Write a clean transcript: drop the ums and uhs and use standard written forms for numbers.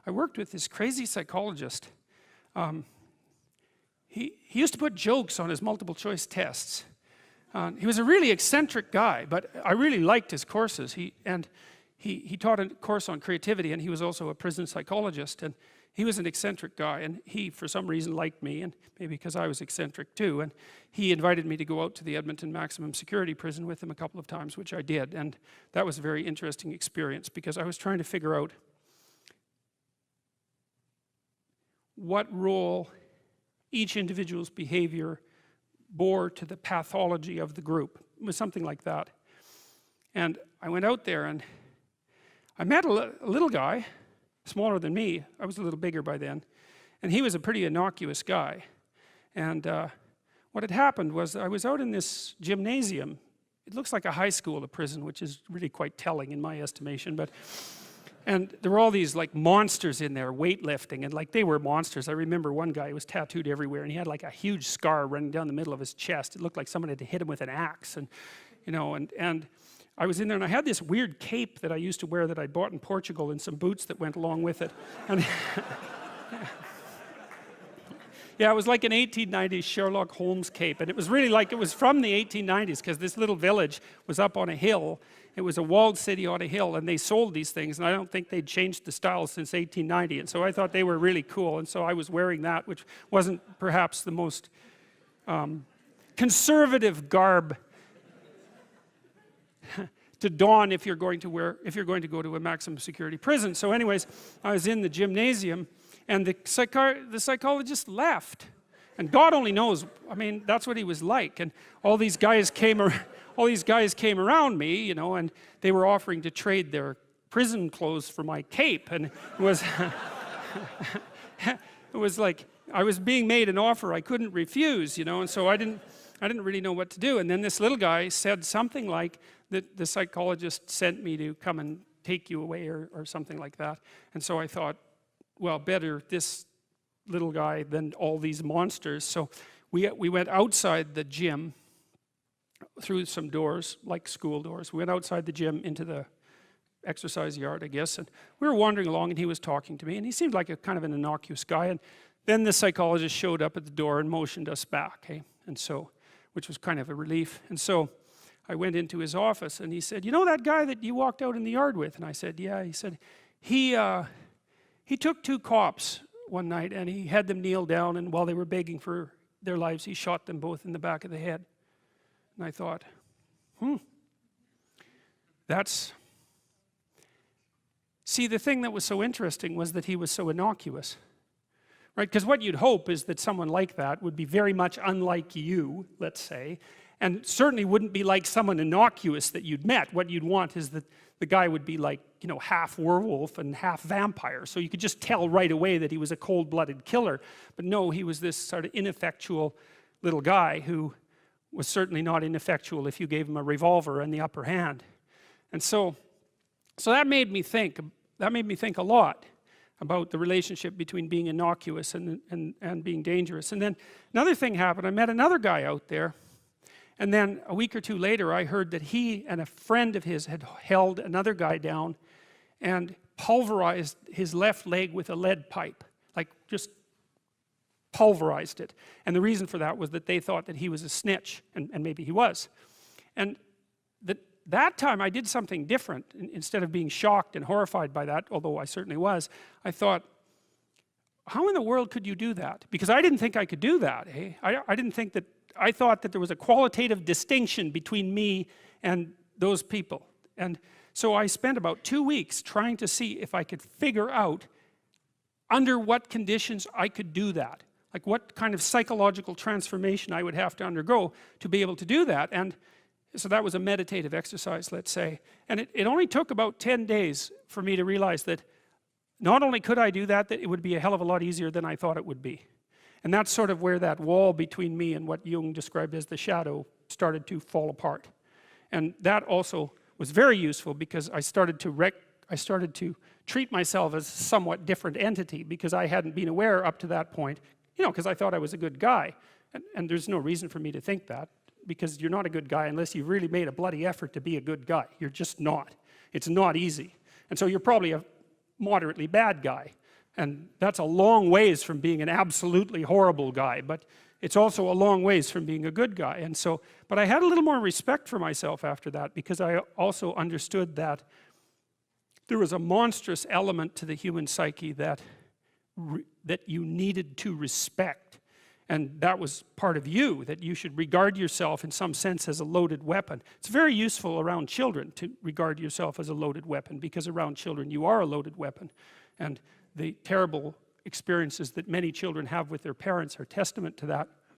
I worked with this crazy psychologist. He used to put jokes on his multiple choice tests. He was a really eccentric guy, but I really liked his courses. He taught a course on creativity, and he was also a prison psychologist, and he was an eccentric guy, and he for some reason liked me, and maybe because I was eccentric too, and he invited me to go out to the Edmonton maximum security prison with him a couple of times, which I did, and that was a very interesting experience because I was trying to figure out what role each individual's behavior bore to the pathology of the group. It was something like that. And I went out there and I met a little guy, smaller than me. I was a little bigger by then. And he was a pretty innocuous guy. And what had happened was I was out in this gymnasium. It looks like a high school, a prison, which is really quite telling in my estimation. And there were all these like monsters in there, weightlifting, and like they were monsters. I remember one guy who was tattooed everywhere, and he had like a huge scar running down the middle of his chest. It looked like someone had hit him with an axe, and you know, and I was in there, and I had this weird cape that I used to wear that I bought in Portugal, and some boots that went along with it. And yeah, it was like an 1890s Sherlock Holmes cape, and it was really like it was from the 1890s because this little village was up on a hill. It was a walled city on a hill, and they sold these things, and I don't think they'd changed the style since 1890, and so I thought they were really cool, and so I was wearing that, which wasn't perhaps the most conservative garb to don if you're going to go to a maximum security prison. So anyways, I was in the gymnasium, and the psychologist left, and God only knows, I mean, that's what he was like, and all these guys came around me, you know, and they were offering to trade their prison clothes for my cape, and it was it was like I was being made an offer I couldn't refuse, you know, and so I didn't really know what to do. And then this little guy said something like that the psychologist sent me to come and take you away or something like that. And so I thought, well, better this little guy than all these monsters. So we went outside the gym through some doors, like school doors. We went outside the gym into the exercise yard, I guess, and we were wandering along, and he was talking to me, and he seemed like a kind of an innocuous guy. And then the psychologist showed up at the door and motioned us back, and so, which was kind of a relief. And so I went into his office, and he said, "You know that guy that you walked out in the yard with?" And I said, "Yeah." He said, he took two cops one night, and he had them kneel down, and while they were begging for their lives, he shot them both in the back of the head. And I thought, see, the thing that was so interesting was that he was so innocuous, right? Because what you'd hope is that someone like that would be very much unlike you, let's say, and certainly wouldn't be like someone innocuous that you'd met. What you'd want is that the guy would be like, you know, half werewolf and half vampire, so you could just tell right away that he was a cold-blooded killer. But no, he was this sort of ineffectual little guy who was certainly not ineffectual if you gave him a revolver in the upper hand. And so that made me think a lot about the relationship between being innocuous and being dangerous. And then another thing happened. I met another guy out there, and then a week or two later I heard that he and a friend of his had held another guy down and pulverized his left leg with a lead pipe, like just pulverized it. And the reason for that was that they thought that he was a snitch, and maybe he was. And that time I did something different. Instead of being shocked and horrified by that, although I certainly was, I thought, how in the world could you do that? Because I didn't think I could do that. I thought that there was a qualitative distinction between me and those people. And so I spent about 2 weeks trying to see if I could figure out under what conditions I could do that. Like what kind of psychological transformation I would have to undergo to be able to do that. And so that was a meditative exercise, let's say. And it only took about 10 days for me to realize that not only could I do that, that it would be a hell of a lot easier than I thought it would be. And that's sort of where that wall between me and what Jung described as the shadow started to fall apart. And that also was very useful because I started to treat myself as a somewhat different entity because I hadn't been aware up to that point, you know, because I thought I was a good guy. And there's no reason for me to think that, because you're not a good guy unless you've really made a bloody effort to be a good guy. You're just not. It's not easy. And so you're probably a moderately bad guy. And that's a long ways from being an absolutely horrible guy, but it's also a long ways from being a good guy. And so, but I had a little more respect for myself after that, because I also understood that there was a monstrous element to the human psyche that you needed to respect. And that was part of you, that you should regard yourself in some sense as a loaded weapon. It's very useful around children to regard yourself as a loaded weapon, because around children you are a loaded weapon. And the terrible experiences that many children have with their parents are testament to that.